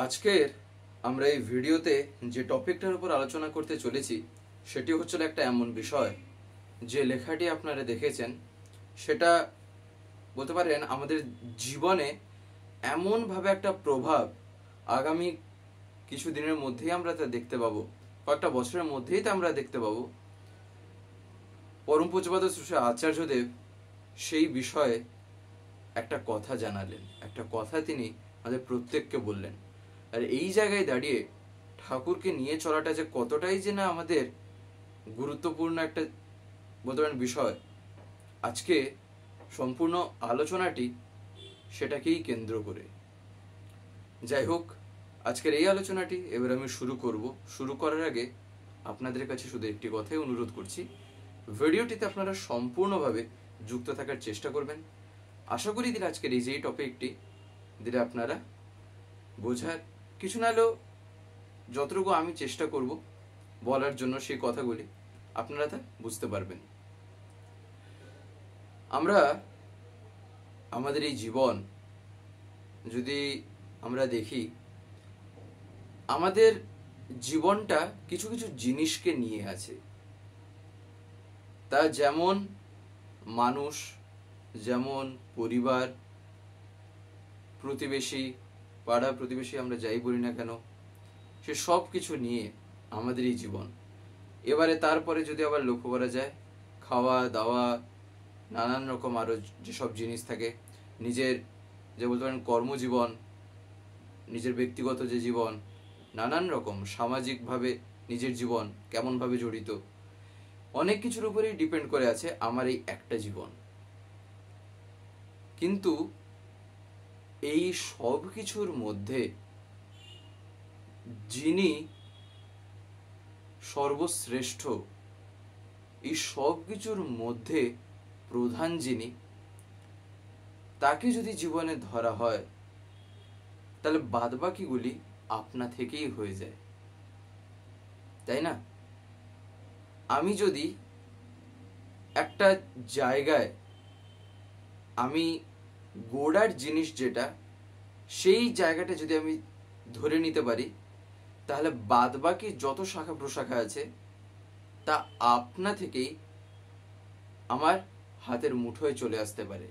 আজকের আমরা এই ভিডিওতে যে টপিকটার উপর আলোচনা করতে চলেছি সেটি হচ্ছিল একটা এমন বিষয় যে লেখাটি আপনারা দেখেছেন সেটা বলতে পারেন আমাদের জীবনে এমনভাবে একটা প্রভাব আগামী কিছু দিনের মধ্যেই আমরা তা দেখতে পাবো, কয়েকটা বছরের মধ্যেই তা আমরা দেখতে পাবো। পরম পূজ্যপাদ শ্রী আচার্যদেব সেই বিষয়ে একটা কথা জানালেন, একটা কথা তিনি আমাদের প্রত্যেককে বললেন। আর এই জায়গায় দাঁড়িয়ে ঠাকুরকে নিয়ে চলাটা যে কতটাই যে না আমাদের গুরুত্বপূর্ণ একটা বলতে পারেন বিষয়, আজকে সম্পূর্ণ আলোচনাটি সেটাকেই কেন্দ্র করে। যাই হোক, আজকের এই আলোচনাটি এবার আমি শুরু করার আগে আপনাদের কাছে শুধু একটি কথাই অনুরোধ করছি, ভিডিওটিতে আপনারা সম্পূর্ণভাবে যুক্ত থাকার চেষ্টা করবেন। আশা করি দিলে আজকের এই যে টপিকটি দিলে আপনারা বোঝার কিছু না হলেও যতটুকু আমি চেষ্টা করব বলার জন্য সেই কথাগুলি আপনারা তা বুঝতে পারবেন। আমরা আমাদের এই জীবন যদি আমরা দেখি, আমাদের জীবনটা কিছু কিছু জিনিসকে নিয়ে আছে। তা যেমন মানুষ, যেমন পরিবার, প্রতিবেশী, পাড়া প্রতিবেশী, আমরা যাই বলি না কেন, সে সব কিছু নিয়ে আমাদের এই জীবন। এবারে তারপরে যদি আবার লক্ষ্য করা যায়, খাওয়া দাওয়া, নানান রকম আরো যেসব জিনিস থাকে, নিজের যে বলতে পারেন কর্মজীবন, নিজের ব্যক্তিগত যে জীবন, নানান রকম সামাজিকভাবে নিজের জীবন কেমনভাবে জড়িত, অনেক কিছুর উপরেই ডিপেন্ড করে আছে আমার এই একটা জীবন। কিন্তু এই সব কিছুর মধ্যে যিনি সর্বশ্রেষ্ঠ, এই সব কিছুর মধ্যে প্রধান যিনি, তাকে যদি জীবনে ধরা হয় তাহলে বাদবাকিগুলি আপনা থেকেই হয়ে যায়, তাই না? আমি যদি একটা জায়গায় আমি গোড়ার জিনিস যেটা, সেই জায়গাটা যদি আমি ধরে নিতে পারি, তাহলে বাদবাকি যত শাখা প্রশাখা আছে তা আপনা থেকেই আমার হাতের মুঠোয় চলে আসতে পারে।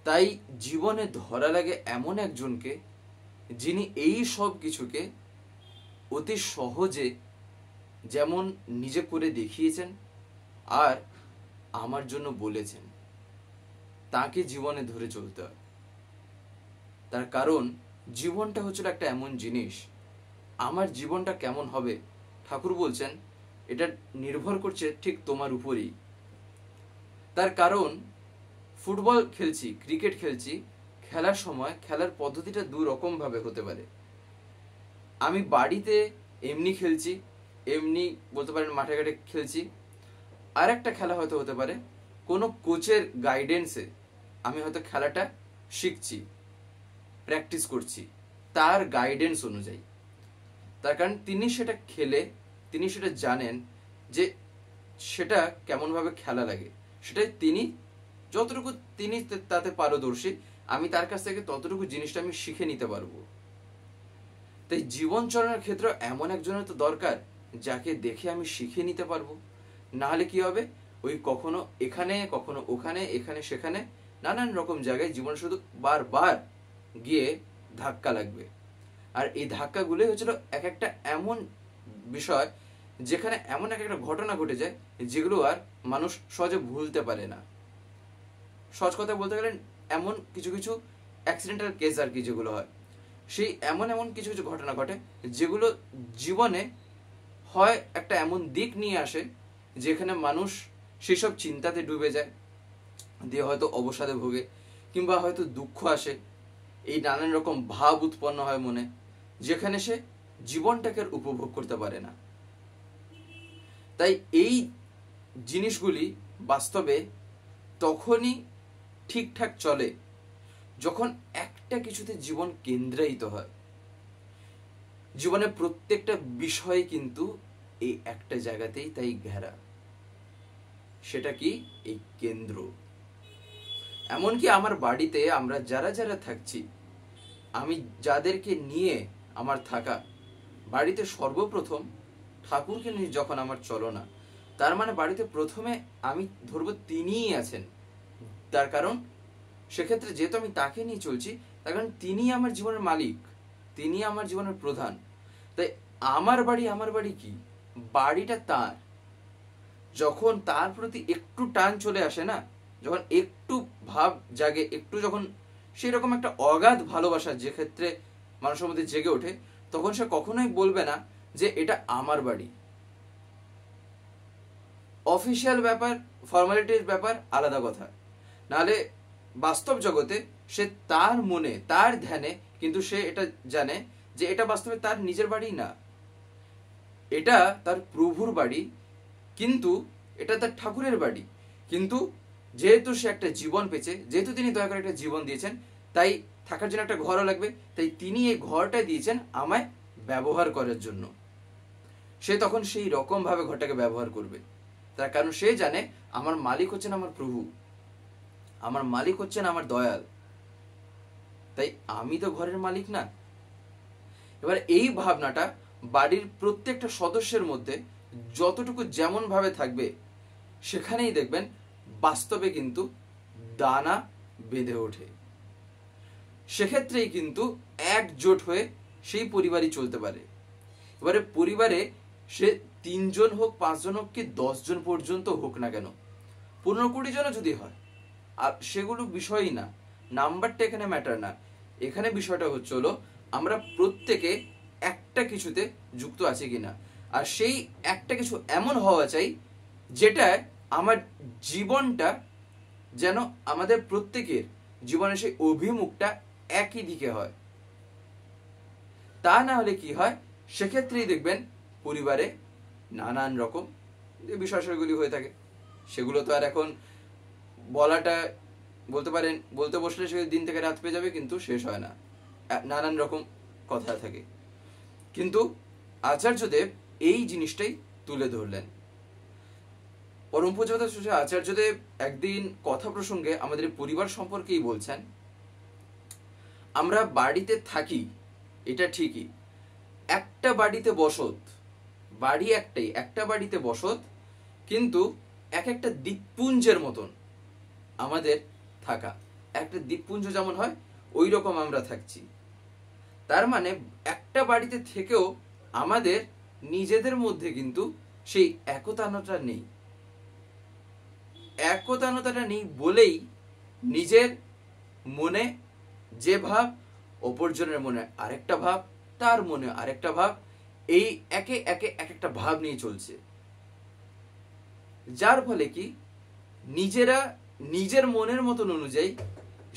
তাই জীবনে ধরা লাগে এমন একজনকে যিনি এই সব কিছুকে অতি সহজে যেমন নিজে করে দেখিয়েছেন আর আমার জন্য বলেছেন, তাকে জীবনে ধরে চলতে হয়। তার কারণ জীবনটা হচ্ছিল একটা এমন জিনিস, আমার জীবনটা কেমন হবে ঠাকুর বলছেন এটা নির্ভর করছে ঠিক তোমার উপরেই। তার কারণ ফুটবল খেলছি, ক্রিকেট খেলছি, খেলার সময় খেলার পদ্ধতিটা দু রকম ভাবে হতে পারে। আমি বাড়িতে এমনি খেলছি, এমনি বলতে পারেন মাঠে ঘাটে খেলছি। আর একটা খেলা হয়তো হতে পারে কোনো কোচের গাইডেন্সে আমি হয়তো খেলাটা শিখছি, প্র্যাকটিস করছি তার গাইডেন্স অনুযায়ী। তার কারণ তিনি সেটা খেলে তিনি সেটা জানেন যে সেটা কেমনভাবে খেলা লাগে, সেটাই তিনি যতটুকু তিনি তাতে পারদর্শী, আমি তার কাছ থেকে ততটুকু জিনিসটা আমি শিখে নিতে পারবো। তাই জীবন চলানোর ক্ষেত্রে এমন একজনের তো দরকার যাকে দেখে আমি শিখে নিতে পারবো। না হলে কি হবে, ওই কখনো এখানে কখনো ওখানে, এখানে সেখানে নানান রকম জায়গায় জীবন শুধু বারবার গিয়ে ধাক্কা লাগবে। আর এই ধাক্কাগুলোই হচ্ছিল এক একটা এমন বিষয় যেখানে এমন এক একটা ঘটনা ঘটে যায় যেগুলো আর মানুষ সহজে ভুলতে পারে না। সহজ কথা বলতে গেলে এমন কিছু কিছু অ্যাক্সিডেন্টাল কেস আর কি যেগুলো হয়, সেই এমন এমন কিছু কিছু ঘটনা ঘটে যেগুলো জীবনে হয় একটা এমন দিক নিয়ে আসে যেখানে মানুষ সেসব চিন্তাতে ডুবে যায়, দিয়ে হয়তো অবসাদে ভোগে, কিংবা হয়তো দুঃখ আসে, এই নানান রকম ভাব উৎপন্ন হয় মনে, যেখানে সে জীবনটাকে উপভোগ করতে পারে না। তাই এই জিনিসগুলি বাস্তবে তখনই ঠিকঠাক চলে যখন একটা কিছুতে জীবন কেন্দ্রায়িত হয়। জীবনের প্রত্যেকটা বিষয় কিন্তু এই একটা জায়গাতেই তাই ঘেরা, সেটা কি এই কেন্দ্র। এমনকি আমার বাড়িতে আমরা যারা যারা থাকছি আমি যাদেরকে নিয়ে আমার থাকা, বাড়িতে সর্বপ্রথম ঠাকুরকে নিয়ে যখন আমার চলনা, তার মানে বাড়িতে প্রথমে আমি ধরবো তিনিই আছেন। তার কারণ সেক্ষেত্রে যেহেতু আমি তাকে নিয়ে চলছি, তার কারণ তিনি আমার জীবনের মালিক, তিনি আমার জীবনের প্রধান। তাই আমার বাড়ি কি, বাড়িটা তার। যখন তার প্রতি একটু টান চলে আসে না, যখন একটু ভাব জাগে, একটু যখন সেই রকম একটা অগাধ ভালোবাসা যে ক্ষেত্রে মানুষের মধ্যে জেগে ওঠে, তখন সে কখনোই বলবে না যে এটা আমার বাড়ি। অফিসিয়াল ব্যাপার, ফর্মালিটির ব্যাপার আলাদা কথা, নাহলে বাস্তব জগতে সে তার মনে, তার ধ্যানে কিন্তু সে এটা জানে যে এটা বাস্তবে তার নিজের বাড়ি না, এটা তার প্রভুর বাড়ি, কিন্তু এটা তার ঠাকুরের বাড়ি। কিন্তু যেহেতু সে একটা জীবন পেয়েছে, যেহেতু তিনি দয়া করে একটা জীবন দিয়েছেন, তাই থাকার জন্য একটা ঘরও লাগবে, তাই তিনি এই ঘরটা দিয়েছেন আমায় ব্যবহার করার জন্য। সে তখন সেই রকম ভাবে ঘরটাকে ব্যবহার করবে, তার কারণ সে জানে আমার মালিক হচ্ছেন আমার প্রভু, আমার মালিক হচ্ছেন আমার দয়াল, তাই আমি তো ঘরের মালিক না। এবার এই ভাবনাটা বাড়ির প্রত্যেকটা সদস্যের মধ্যে যতটুকু যেমন ভাবে থাকবে, সেখানেই দেখবেন বাস্তবে কিন্তু দানা বেঁধে ওঠে। সেক্ষেত্রেই কিন্তু একজোট হয়ে সেই পরিবারই চলতে পারে। এবারে পরিবারে সে 3 জন হোক, 5 জন হোক, কি 10 জন পর্যন্ত হোক না কেন, 15-20 জনও যদি হয়, আর সেগুলো বিষয়ই না, নাম্বারটা এখানে ম্যাটার না। এখানে বিষয়টা হচ্ছে হলো আমরা প্রত্যেকে একটা কিছুতে যুক্ত আছে কিনা, আর সেই একটা কিছু এমন হওয়া চাই যেটা আমার জীবনটা যেন আমাদের প্রত্যেকের জীবনের সেই অভিমুখটা একই দিকে হয়। তা না হলে কি হয়, সেক্ষেত্রেই দেখবেন পরিবারে নানান রকম যে বিষয়গুলি হয়ে থাকে, সেগুলো তো আর এখন বলাটা, বলতে পারেন বলতে বসলে সে দিন থেকে রাত পেয়ে যাবে, কিন্তু শেষ হয় না, নানান রকম কথা থাকে। কিন্তু আচার্যদেব এই জিনিসটাই তুলে ধরলেন। পরম পূজ্যপাদ আচার্যদেব একদিন কথা প্রসঙ্গে আমাদের পরিবার সম্পর্কেই বলছেন, আমরা বাড়িতে থাকি এটা ঠিকই, একটা বাড়িতে বসত, বাড়ি একটাই, একটা বাড়িতে বসত, কিন্তু এক একটা দ্বীপপুঞ্জের মতন আমাদের থাকা, একটা দ্বীপপুঞ্জ যেমন হয় ওই রকম আমরা থাকছি। তার মানে একটা বাড়িতে থেকেও আমাদের নিজেদের মধ্যে কিন্তু সেই একতানতা নেই। একতানতাটা নেই বলেই নিজের মনে যে ভাব, অপরজনের মনে আরেকটা ভাব, তার মনে আরেকটা ভাব, এই একে একে এক একটা ভাব নিয়ে চলছে, যার ফলে কি নিজেরা নিজের মনের মতন অনুযায়ী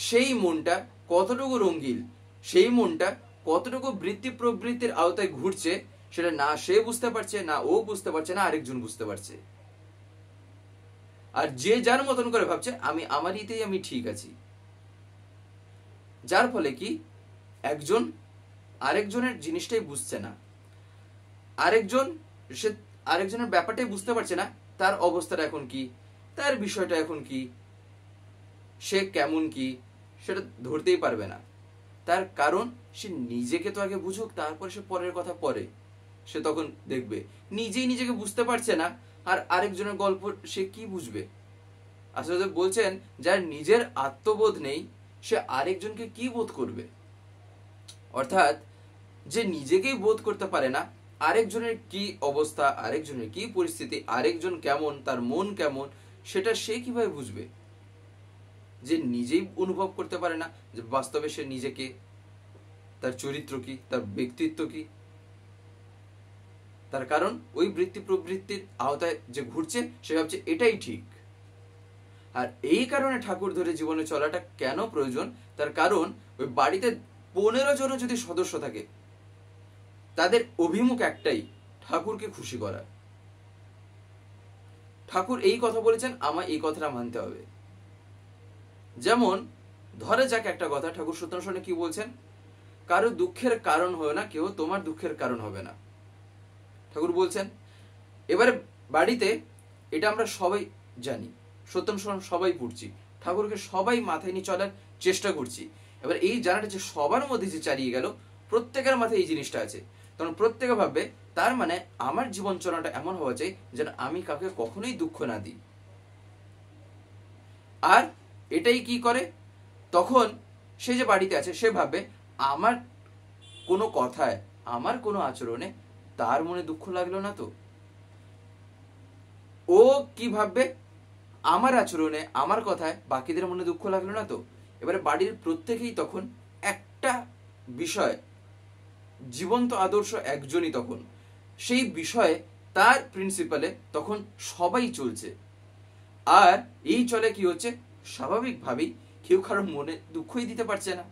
সেই মনটা কতটুকু রঙিন, সেই মনটা কতটুকু বৃত্তি প্রবৃত্তির আওতায় ঘুরছে, সেটা না সে বুঝতে পারছে, না ও বুঝতে পারছে, না আরেকজন বুঝতে পারছে। আর যে যার মতন করে ভাবছে আমি আমার ইতেই আমি ঠিক আছি, যার ফলে কি একজন আরেকজনের জিনিসটাই বুঝছে না, আরেকজন সে আরেকজনের ব্যাপারটাই বুঝতে পারছে না, তার অবস্থাটা এখন কি, তার বিষয়টা এখন কি, সে কেমন কি, সেটা ধরতেই পারবে না। তার কারণ সে নিজেকে তো আগে বুঝুক, তারপরে সে পরের কথা পরে সে তখন দেখবে। নিজেই নিজেকে বুঝতে পারছে না, আর আরেকজনের গল্প সে কি বুঝবে? আসলে বলছেন যার নিজের আত্মবোধ নেই সে আরেকজনকে কি বোধ করবে। অর্থাৎ যে নিজেকেই বোধ করতে পারে না আরেকজনের কি অবস্থা, আরেকজনের কি পরিস্থিতি, আরেকজন কেমন, তার মন কেমন, সেটা সে কিভাবে বুঝবে? যে নিজেই অনুভব করতে পারে না যে বাস্তবে সে নিজেকে, তার চরিত্র কি, তার ব্যক্তিত্ব কি, তার কারণ ওই বৃত্তি প্রবৃত্তির আওতায় যে ঘুরছে সে ভাবছে এটাই ঠিক। আর এই কারণে ঠাকুর ধরে জীবনে চলাটা কেন প্রয়োজন, তার কারণ ওই বাড়িতে 15 জন যদি সদস্য থাকে, তাদের অভিমুখ একটাই, ঠাকুরকে খুশি করা। ঠাকুর এই কথা বলেছেন, আমার এই কথাটা মানতে হবে। যেমন ধরে যাক একটা কথা, ঠাকুর সত্যনারায়ণে কি বলছেন, কারো দুঃখের কারণ হয় না কেউ, তোমার দুঃখের কারণ হবে না, ঠাকুর বলছেন। এবারে বাড়িতে এটা আমরা সবাই জানি, সত্যনারায়ণ সবাই পড়ছি, ঠাকুরকে সবাই মাথায় নিয়ে চলার চেষ্টা করছি। এবার এই জানাটা যে সবার মধ্যে যে চালিয়ে গেল, প্রত্যেকের মাথায় এই জিনিসটা আছে, কারণ প্রত্যেকে ভাববে তার মানে আমার জীবন চলাটা এমন হওয়া চাই যেন আমি কাউকে কখনোই দুঃখ না দিই। আর এটাই কি করে, তখন সে যে বাড়িতে আছে সে ভাববে আমার কোনো কথায়, আমার কোনো আচরণে তার মনে দুঃখ লাগলো না তো। ও কি ভাববে, আমার আচরণে, আমার কথায় বাকিদের মনে দুঃখ লাগলো না তো। এবারে বাড়ির প্রত্যেকেই তখন একটা বিষয়, জীবন্ত আদর্শ একজনই তখন, সেই বিষয়ে তার প্রিন্সিপালে তখন সবাই চলছে। আর এই চলে কি হচ্ছে, স্বাভাবিকভাবেই কেউ কারোর মনে দুঃখই দিতে পারছে না,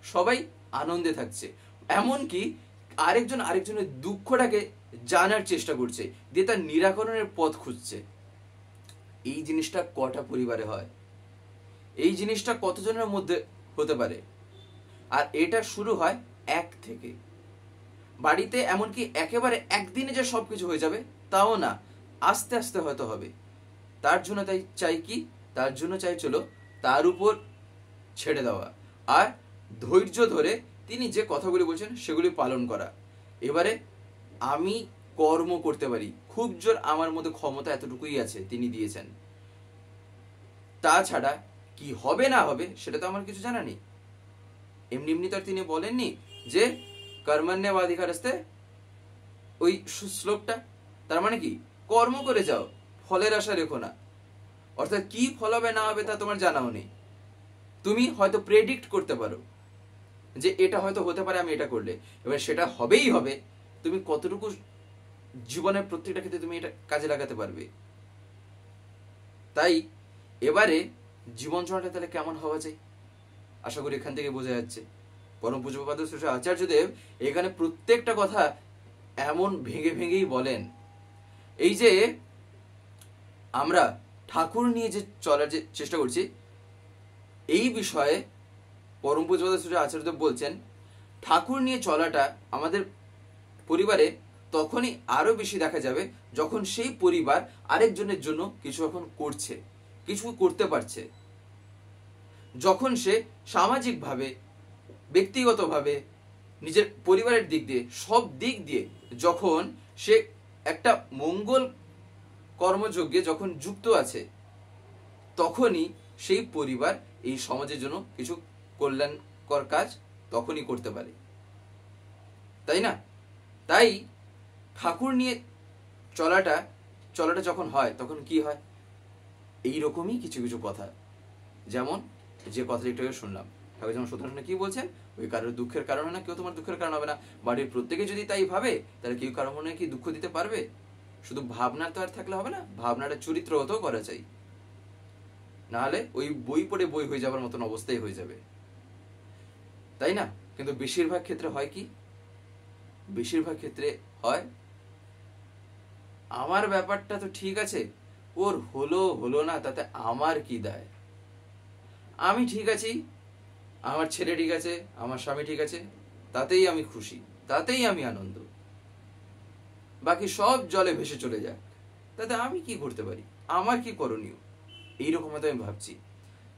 সবাই আনন্দে থাকছে। এমনকি আরেকজন আরেকজনের দুঃখটাকে জানার চেষ্টা করছে, দিয়ে তার নিরাকরণের পথ খুঁজছে। এই জিনিসটা কটা পরিবারে হয়, এই জিনিসটা কতজনের মধ্যে হতে পারে? আর এটা শুরু হয় এক থেকে। বাড়িতে এমনকি একেবারে একদিনে যে সবকিছু হয়ে যাবে তাও না, আস্তে আস্তে হয়তো হবে। তার জন্য তাই চাই কি, তার জন্য চাই চলো তার উপর ছেড়ে দেওয়া, আর ধৈর্য ধরে তিনি যে কথাগুলি বলছেন সেগুলি পালন করা। এবারে আমি কর্ম করতে পারি, খুব জোর আমার মধ্যে ক্ষমতা এতটুকুই আছে, তিনি দিয়েছেন। তাছাড়া কি হবে না হবে সেটা তো আমার কিছু জানা নেই। এমনি এমনি তো আর তিনি বলেননি যে কর্মণ্যেবাধিকারস্তে, ওই শ্লোকটা, তার মানে কি কর্ম করে যাও, ফলের আশা রেখো না। অর্থাৎ কি ফল হবে না হবে তা তোমার জানাও নেই। তুমি হয়তো প্রেডিক্ট করতে পারো যে এটা হয়তো হতে পারে আমি এটা করলে, এবার সেটা হবেই হবে। তুমি কতটুকু জীবনের প্রত্যেকটা ক্ষেত্রে তুমি এটা কাজে লাগাতে পারবে। তাই এবারে জীবন চলাটা তাহলে কেমন হওয়া চাই, আশা করি এখান থেকে বোঝা যাচ্ছে। পরম পূজ্যপাদ শ্রী আচার্যদেব এখানে প্রত্যেকটা কথা এমন ভেঙে ভেঙেই বলেন। এই যে আমরা ঠাকুর নিয়ে যে চলার যে চেষ্টা করছি, এই বিষয়ে পরম পূজ্যপাদ শ্রী আচার্যদেব বলছেন ঠাকুর নিয়ে চলাটা আমাদের পরিবারে তখনই আরো বেশি দেখা যাবে যখন সেই পরিবার আরেকজনের জন্য কিছু এখন করছে, কিছু করতে পারছে। যখন সে সামাজিকভাবে, ব্যক্তিগতভাবে, নিজের পরিবারের দিক দিয়ে, সব দিক দিয়ে যখন সে একটা মঙ্গল কর্মযজ্ঞে যখন যুক্ত আছে, তখনই সেই পরিবার এই সমাজের জন্য কিছু কল্যাণকর কাজ তখনই করতে পারে, তাই না? তাই ঠাকুর নিয়ে চলাটা যখন হয় তখন কি হয়, এইরকমই কিছু কিছু কথা, যেমন যে কথাটা একটু আগে শুনলাম, ঠাকুর যেমন সত্যনারায়ণ কি বলছেন, ওই কারোর দুঃখের কারণ না কেউ তোমার দুঃখের কারণ হবে না। বাড়ির প্রত্যেকে যদি তাই ভাবে তাহলে কেউ কারো মনে কি দুঃখ দিতে পারবে? শুধু ভাবনা তো আর থাকলে হবে না, ভাবনাটা চরিত্রগতও করা চাই, নাহলে ওই বই পড়ে বই হয়ে যাবার মতন অবস্থাই হয়ে যাবে, তাই না? কিন্তু বেশিরভাগ ক্ষেত্রে হয় কি, বেশিরভাগ ক্ষেত্রে হয় আমার ব্যাপারটা তো ঠিক আছে, ওর হলো হলো না তাতে আমার কি দায়, আমি ঠিক আছি, আমার ছেলে ঠিক আছে, আমার স্বামী ঠিক আছে, তাতেই আমি খুশি, তাতেই আমি আনন্দ, বাকি সব জলে ভেসে চলে যাক, তাতে আমি কি করতে পারি, আমার কি করণীয়, এইরকম হয়তো আমি ভাবছি।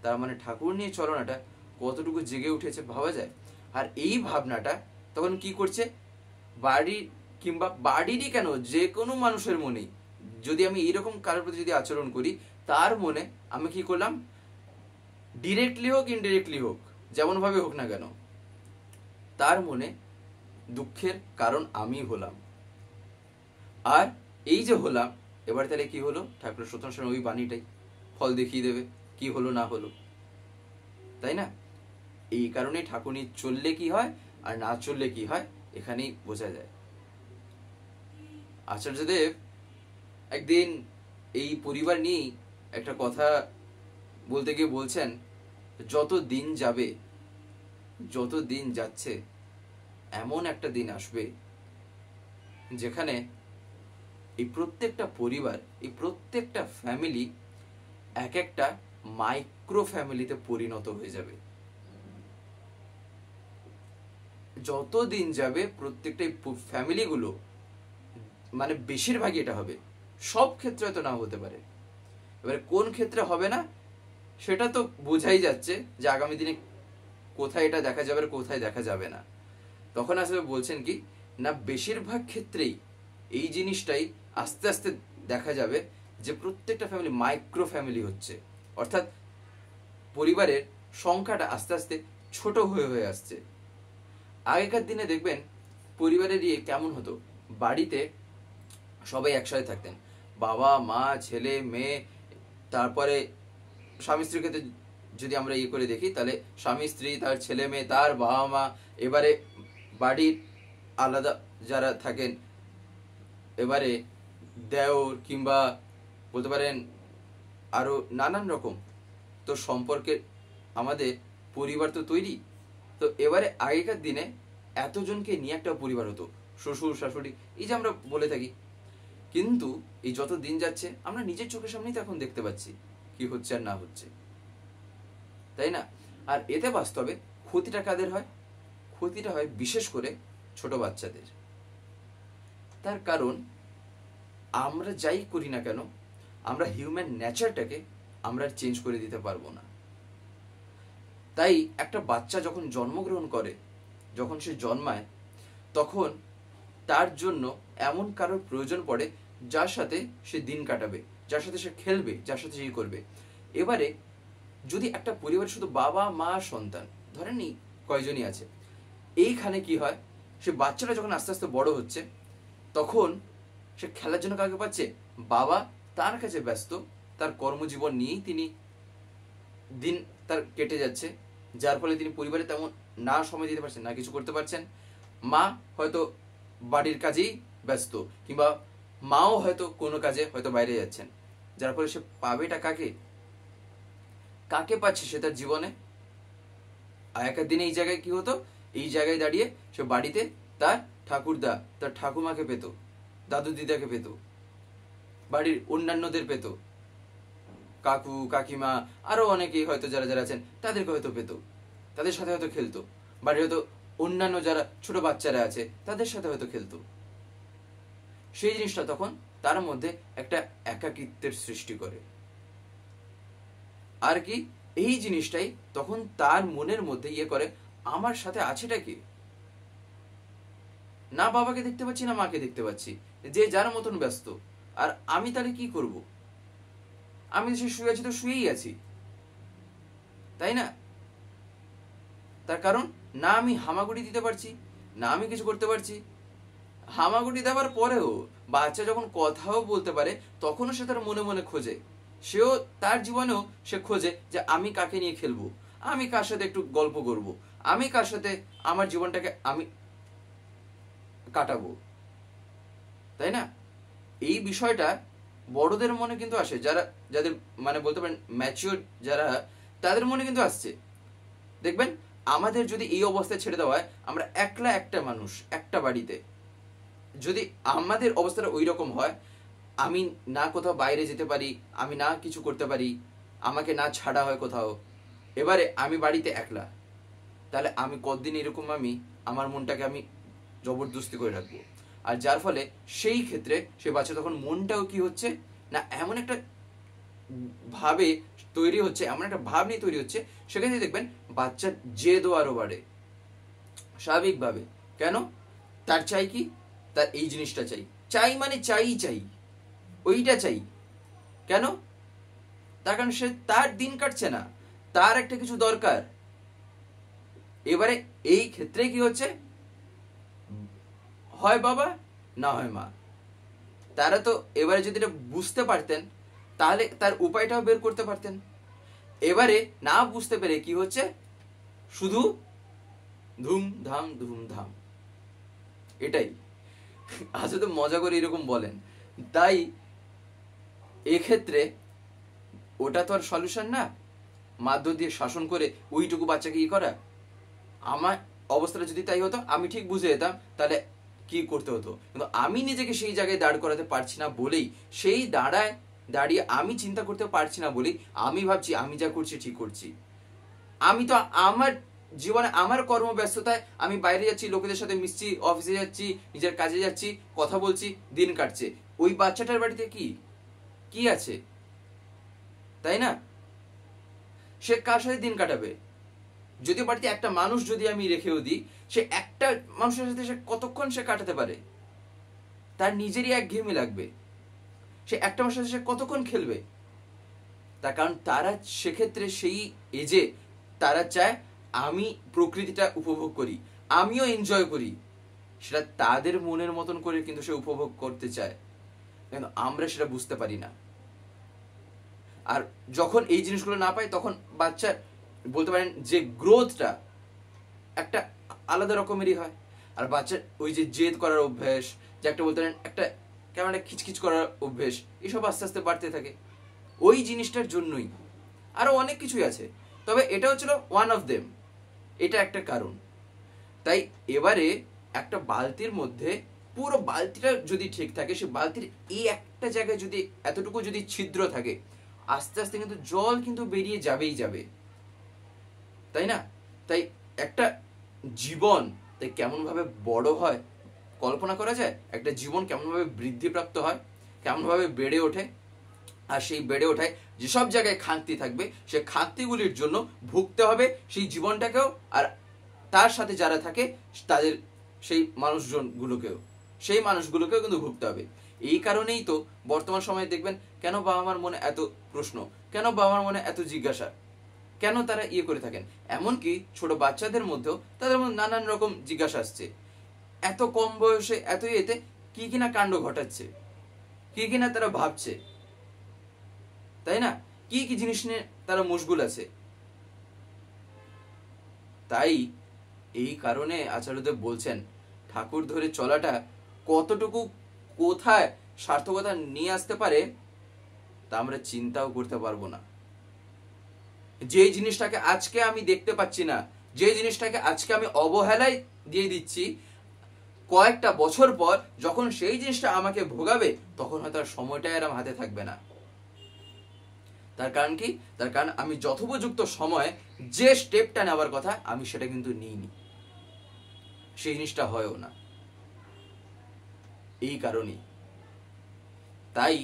তার মানে ঠাকুর নিয়ে চলনাটা কতটুকু জেগে উঠেছে ভাবা যায়। আর এই ভাবনাটা তখন কি করছে, বাড়ি কিংবা বাড়িরই কেন, যে কোনো মানুষের মনেই যদি আমি এইরকম কারোর প্রতি যদি আচরণ করি, তার মনে আমি কি করলাম, ডিরেক্টলি হোক ইনডিরেক্টলি হোক, যেমন ভাবে হোক না কেন, তার মনে দুঃখের কারণ আমি হলাম। আর এই যে হলাম, এবার তাহলে কি হলো, ঠাকুর সত্যনারায়ণ ওই বাণীটাই ফল দেখিয়ে দেবে কি হলো না হলো, তাই না? এই কারণে ঠাকুরনি চললে কি হয় আর না চললে কি হয় এখানেই বোঝা যায়। আচার্যদেব একদিন এই পরিবার নিয়েই একটা কথা বলতে গিয়ে বলছেন, যত দিন যাবে, যত দিন যাচ্ছে, এমন একটা দিন আসবে যেখানে এই প্রত্যেকটা পরিবার, এই প্রত্যেকটা ফ্যামিলি এক একটা মাইক্রো ফ্যামিলিতে পরিণত হয়ে যাবে। যত দিন যাবে প্রত্যেকটা ফ্যামিলিগুলো, মানে বেশিরভাগই এটা হবে, সব ক্ষেত্রে হয়তো না হতে পারে, এবারে কোন ক্ষেত্রে হবে না সেটা তো বোঝাই যাচ্ছে যে আগামী দিনে কোথায় এটা দেখা যাবে আর কোথায় দেখা যাবে না। তখন আসলে বলছেন কি না, বেশিরভাগ ক্ষেত্রেই এই জিনিসটাই আস্তে আস্তে দেখা যাবে যে প্রত্যেকটা ফ্যামিলি মাইক্রো ফ্যামিলি হচ্ছে, অর্থাৎ পরিবারের সংখ্যাটা আস্তে আস্তে ছোট হয়ে হয়ে আসছে। আগেকার দিনে দেখবেন পরিবারের ইয়ে কেমন হতো, বাড়িতে সবাই একসাথে থাকতেন, বাবা মা ছেলে মেয়ে, তারপরে স্বামী স্ত্রীর ক্ষেত্রে যদি আমরা ইয়ে করে দেখি তাহলে স্বামী স্ত্রী, তার ছেলে মেয়ে, তার বাবা মা, এবারে বাড়ির আলাদা যারা থাকেন, এবারে দেওর কিংবা বলতে পারেন আরো নানান রকম তো সম্পর্কের আমাদের পরিবার তো তৈরি। তো এবারে আগেকার দিনে এতজনকে নিয়ে একটা পরিবার হতো, শ্বশুর শাশুড়ি, এই যে আমরা বলে থাকি। কিন্তু এই যত দিন যাচ্ছে আমরা নিজের চোখের সামনেই তো এখন দেখতে পাচ্ছি কি হচ্ছে আর না হচ্ছে, তাই না? আর এতে বাস্তবে ক্ষতিটা কাদের হয়? ক্ষতিটা হয় বিশেষ করে ছোট বাচ্চাদের। তার কারণ আমরা যাই করি না কেন, আমরা হিউম্যান নেচারটাকে আমরা চেঞ্জ করে দিতে পারবো না। তাই একটা বাচ্চা যখন জন্মগ্রহণ করে, যখন সে জন্মায়, তখন তার জন্য এমন কারোর প্রয়োজন পড়ে যার সাথে সে দিন কাটাবে, যার সাথে সে খেলবে, যার সাথে সে করবে। এবারে যদি একটা পরিবারে শুধু বাবা মা সন্তান ধরেন নি কয়জনই আছে, এইখানে কি হয়, সে বাচ্চাটা যখন আস্তে আস্তে বড় হচ্ছে তখন সে খেলার জন্য কাকে পাচ্ছে? বাবা তার কাছে ব্যস্ত, তার কর্মজীবন নিয়েই তিনি দিন তার কেটে যাচ্ছে, যার ফলে তিনি পরিবারে তেমন না সময় দিতে পারছেন, না কিছু করতে পারছেন। মা হয়তো বাড়ির কাজেই ব্যস্ত, কিংবা মাও হয়তো কোনো কাজে হয়তো বাইরে যাচ্ছেন, যার ফলে সে পাবেটা কাকে? কাকে পাচ্ছে সে তার জীবনে? আগেকার দিনে এই জায়গায় কি হতো, এই জায়গায় দাঁড়িয়ে সে বাড়িতে তার ঠাকুরদা, তার ঠাকুমাকে পেত, দাদু দিদাকে পেত, বাড়ির অন্যান্যদের পেত, কাকু কাকিমা আরো অনেকেই হয়তো যারা যারা আছেন তাদেরকে হয়তো পেত, তাদের সাথে হয়তো খেলতো, বাড়ির হয়তো অন্যান্য যারা ছোট বাচ্চারা আছে তাদের সাথে হয়তো খেলতো। সেই জিনিসটা তখন তার মধ্যে একটা একাকিত্বের সৃষ্টি করে। আর কি এই জিনিসটাই তখন তার মনের মধ্যে ইয়ে করে, আমার সাথে আছেটা কি? না বাবাকে দেখতে পাচ্ছি, না মাকে দেখতে পাচ্ছি, যে যার মতন ব্যস্ত, আর আমি তাহলে কি করব? আমি সে শুয়ে আছি তো শুয়েই আছি, তাই না? তার কারণ না আমি হামাগুড়ি দিতে পারছি, না আমি কিছু করতে পারছি। হামাগুড়ি দেওয়ার পরেও বাচ্চা যখন কথাও বলতে পারে তখনও সে তার মনে মনে খোঁজে, সেও তার জীবনেও সে খোঁজে যে আমি কাকে নিয়ে খেলবো, আমি কার সাথে একটু গল্প করব, আমি কার সাথে আমার জীবনটাকে আমি কাটাবো, তাই না? এই বিষয়টা বড়দের মনে কিন্তু আসে, যারা যাদের মানে বলতে পারেন ম্যাচিওর যারা, তাদের মনে কিন্তু আসছে। দেখবেন আমাদের যদি এই অবস্থায় ছেড়ে দেওয়া হয়, আমরা একলা একটা মানুষ একটা বাড়িতে, যদি আমাদের অবস্থাটা ওই রকম হয়, আমি না কোথাও বাইরে যেতে পারি, আমি না কিছু করতে পারি, আমাকে না ছাড়া হয় কোথাও, এবারে আমি বাড়িতে একলা, তাহলে আমি কতদিন এরকম আমি আমার মনটাকে আমি জবরদস্তি করে রাখবো। আর যার ফলে সেই ক্ষেত্রে সে বাচ্চা তখন মনটাও কি হচ্ছে না, এমন একটা ভাবে তৈরি হচ্ছে, এমন একটা ভাব নিয়ে তৈরি হচ্ছে, সেখানে দেখবেন বাচ্চার জেদও আরো বাড়ে স্বাভাবিকভাবে। কেন? তার চাই কি, তার এই জিনিসটা চাই, চাই মানে চাই চাই, ওইটা চাই। কেন? তার কারণ সে তার দিন কাটছে না, তার একটা কিছু দরকার। এবারে এই ক্ষেত্রে কি হচ্ছে, হয় বাবা না হয় মা, তারা তো এবারে যদি এটা বুঝতে পারতেন তাহলে তার উপায়টাও বের করতে পারতেন। এবারে না বুঝতে পেরে কি হচ্ছে, শুধু ধুমধাম ধুমধাম, এটাই আসলে মজা করে এরকম বলেন। তাই এক্ষেত্রে ওটা তো আর সলিউশন না, মাধ্যম দিয়ে শাসন করে ওইটুকু বাচ্চাকে ই করা। আমার অবস্থাটা যদি তাই হতো, আমি ঠিক বুঝে যেতাম তাহলে কি করতে হতো, কিন্তু আমি নিজেকে সেই জায়গায় দাঁড় করাতে পারছি না বলেই, সেই দাঁড়িয়ে আমি চিন্তা করতে পারছি না বলেই আমি ভাবছি আমি যা করছি ঠিক করছি। আমি তো আমার জীবনে আমার কর্মব্যস্ততায় আমি বাইরে যাচ্ছি, লোকেদের সাথে মিশছি, অফিসে যাচ্ছি, নিজের কাজে যাচ্ছি, কথা বলছি, দিন কাটছে। ওই বাচ্চাটার বাড়িতে কি কি আছে, তাই না? সে কার সাথে দিন কাটাবে? যদিও বাড়িতে একটা মানুষ যদি আমি রেখেও দিই, সে একটা মানুষের সাথে সে কতক্ষণ সে কাটাতে পারে? তার নিজেরই একঘেয়েমি লাগবে। সে একটা মানুষের সাথে সে কতক্ষণ খেলবে? তার কারণ তারা সেক্ষেত্রে সেই এজে তারা চায় আমি প্রকৃতিটা উপভোগ করি, আমিও এনজয় করি, সেটা তাদের মনের মতন করে কিন্তু সে উপভোগ করতে চায়, কিন্তু আমরা সেটা বুঝতে পারি না। আর যখন এই জিনিসগুলো না পাই, তখন বাচ্চার বলতে পারেন যে গ্রোথটা একটা আলাদা রকমেরই হয়। আর বাচ্চার ওই যে জেদ করার অভ্যেস, যে একটা বলতে পারেন একটা কেমন একটা খিচখিচ করার অভ্যেস, এসব আস্তে আস্তে বাড়তে থাকে ওই জিনিসটার জন্যই। আরো অনেক কিছুই আছে, তবে এটা হচ্ছিল ওয়ান অফ দেম, এটা একটা কারণ। তাই এবারে একটা বালতির মধ্যে পুরো বালতিটা যদি ঠিক থাকে, সে বালতির এই একটা জায়গায় যদি এতটুকু যদি ছিদ্র থাকে, আস্তে আস্তে কিন্তু জল কিন্তু বেরিয়ে যাবেই যাবে, তাই না? তাই একটা জীবন তাই কেমন ভাবে বড় হয় কল্পনা করা যায়? একটা জীবন কেমন ভাবে বৃদ্ধিপ্রাপ্ত হয়, কেমন ভাবে বেড়ে ওঠে। আর সেই বেড়ে ওঠায় যেসব জায়গায় খাঁকতি থাকবে, সে খাঁকতিগুলির জন্য ভুগতে হবে সেই জীবনটাকেও, আর তার সাথে যারা থাকে তাদের সেই মানুষগুলোকেও কিন্তু ভুগতে হবে। এই কারণেই তো বর্তমান সময়ে দেখবেন কেন বাবা মার মনে এত প্রশ্ন, কেন বাবা মার মনে এত জিজ্ঞাসা, কেন তারা ইয়ে করে থাকেন। এমনকি ছোট বাচ্চাদের মধ্যেও তাদের মধ্যে নানান রকম জিজ্ঞাসা আসছে, এত কম বয়সে এত ইয়েতে কি কিনা কাণ্ড ঘটাচ্ছে, কি কিনা তারা ভাবছে, তাই না? কি কি জিনিস নিয়ে তারা মশগুল আছে। তাই এই কারণে আচার্যদেব বলছেন ঠাকুর ধরে চলাটা কতটুকু কোথায় সার্থকতা নিয়ে আসতে পারে তা আমরা চিন্তাও করতে পারবো না। যে জিনিসটাকে আজকে আমি দেখতে পাচ্ছি না, যে জিনিসটাকে আজকে আমি অবহেলায় দিয়ে দিচ্ছি, কয়েকটা বছর পর যখন সেই জিনিসটা আমাকে ভোগাবে, তখন হয়তো আর সময়টাই আর আমার হাতে থাকবে না। তার কারণ কি? তার কারণ আমি যথোপযুক্ত সময়ে যে স্টেপটা নেওয়ার কথা আমি সেটা কিন্তু নিইনি, সেই জিনিসটা হয়ও না। এই কারণেই তাই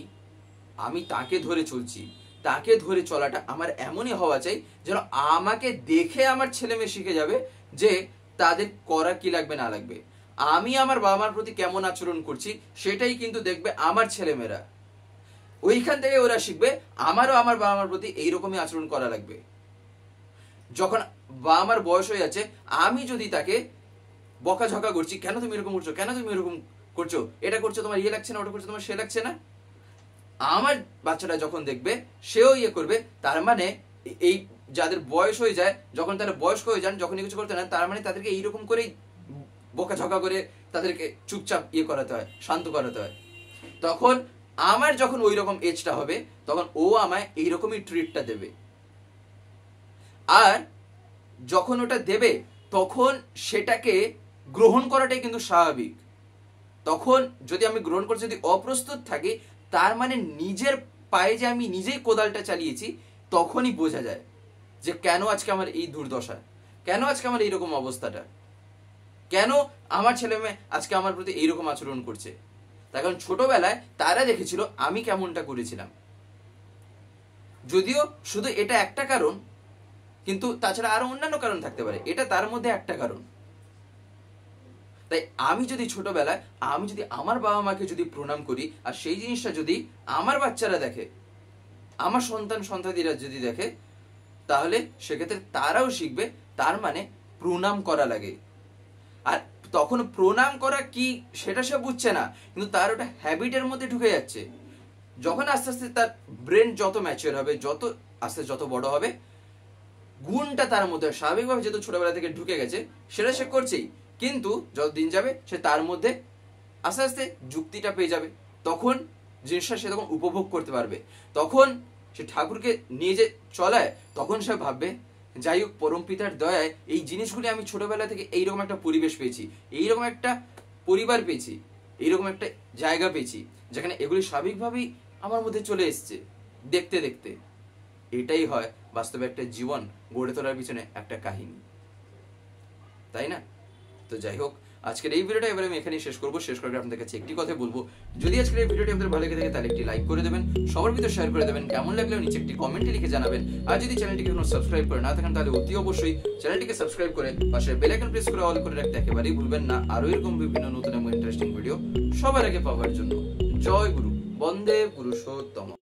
আমি তাকে ধরে চলছি, তাকে ধরে চলাটা আমার এমনই হওয়া চাই যেন আমাকে দেখে আমার ছেলে মেয়ে শিখে যাবে যে তাদের করা কি লাগবে না লাগবে। আমি আমার বাবা মার প্রতি কেমন আচরণ করছি সেটাই কিন্তু দেখবে আমার ছেলেমেয়েরা, ওইখান থেকে ওরা শিখবে আমারও আমার বাবা মার প্রতি এইরকমই আচরণ করা লাগবে। যখন বাবা মার বয়স হয়ে যাচ্ছে, আমি যদি তাকে বকাঝকা করছি, কেন তুমি এরকম করছো, কেন তুমি এরকম করছো, এটা করছো তোমার ইয়ে লাগছে না, ওটা করছো তোমার সে লাগছে না, আমার বাচ্চাটা যখন দেখবে সেও ইয়ে করবে, তার মানে এই যাদের বয়স হয়ে যায়, যখন তারা বয়স্ক হয়ে যান, যখন কিছু করতে না, তার মানে তাদেরকে এইরকম করেই বকাঝকা করে তাদেরকে চুপচাপ ইয়ে করাতে হয়, শান্ত করাতে হয়। তখন আমার যখন ওই রকম এজটা হবে, তখন ও আমায় এইরকমই ট্রিটটা দেবে। আর যখন ওটা দেবে তখন সেটাকে গ্রহণ করাটাই কিন্তু স্বাভাবিক। তখন যদি আমি গ্রহণ করতে যদি অপ্রস্তুত থাকি, তার মানে নিজের পায়ে যে আমি নিজেই কোদালটা চালিয়েছি, তখনই বোঝা যায় যে কেন আজকে আমার এই দুর্দশা, কেন আজকে আমার এইরকম অবস্থাটা, কেন আমার ছেলে মেয়ে আজকে আমার প্রতি এইরকম আচরণ করছে। তার কারণ ছোটবেলায় তারা দেখেছিল আমি কেমনটা করেছিলাম। যদিও শুধু এটা একটা কারণ, কিন্তু তাছাড়া আরো অন্যান্য কারণ থাকতে পারে, এটা তার মধ্যে একটা কারণ। তাই আমি যদি ছোটবেলায় আমি যদি আমার বাবা মাকে যদি প্রণাম করি, আর সেই জিনিসটা যদি আমার বাচ্চারা দেখে, আমার সন্তান সন্ততিরা যদি দেখে, তাহলে সেক্ষেত্রে তারাও শিখবে তার মানে প্রণাম করা লাগে। আর তখন প্রণাম করা কি সেটা সে বুঝছে না, কিন্তু তার ওটা হ্যাবিটের মধ্যে ঢুকে যাচ্ছে। যখন আস্তে আস্তে তার ব্রেন যত ম্যাচিওর হবে, যত আস্তে যত বড় হবে, গুণটা তার মধ্যে স্বাভাবিকভাবে যেহেতু ছোটবেলা থেকে ঢুকে গেছে, সেটা সে করছেই, কিন্তু যত দিন যাবে সে তার মধ্যে আস্তে আস্তে যুক্তিটা পেয়ে যাবে, তখন জিনিসটা সে তখন উপভোগ করতে পারবে। তখন সে ঠাকুরকে নিয়ে যে চলায়, তখন সে ভাববে যাই হোক পরম পিতার দয়ায় এই জিনিসগুলি আমি ছোটবেলা থেকে এইরকম একটা পরিবেশ পেয়েছি, এইরকম একটা পরিবার পেয়েছি, এইরকম একটা জায়গা পেয়েছি যেখানে এগুলি স্বাভাবিকভাবেই আমার মধ্যে চলে এসছে দেখতে দেখতে। এটাই হয় বাস্তবে একটা জীবন গড়ে তোলার পিছনে একটা কাহিনী, তাই না? তো যাই হোক, আজকের এই ভিডিওটা এবার আমি এখানেই শেষ করবো। শেষ করে আপনাদের কাছে একটি কথা বলবো, যদি আজকের এই ভিডিওটি আপনাদের ভালো লেগে থাকে তাহলে একটি লাইক করে দেবেন, সবার ভিতরে শেয়ার করে দেবেন, কেমন লাগলেও নিচে একটি কমেন্টে লিখে জানাবেন। আর যদি চ্যানেলটিকে এখনো সাবস্ক্রাইব করে না থাকেন তাহলে অতি অবশ্যই চ্যানেলটিকে সাবস্ক্রাইব করে পাশে বেল আইকন প্রেস করে অল করে রাখতে একেবারেই ভুলবেন না, আরো এরকম বিভিন্ন নতুন এবং ইন্টারেস্টিং ভিডিও সবার আগে পাওয়ার জন্য। জয় গুরু, বন্দে পুরুষোত্তম।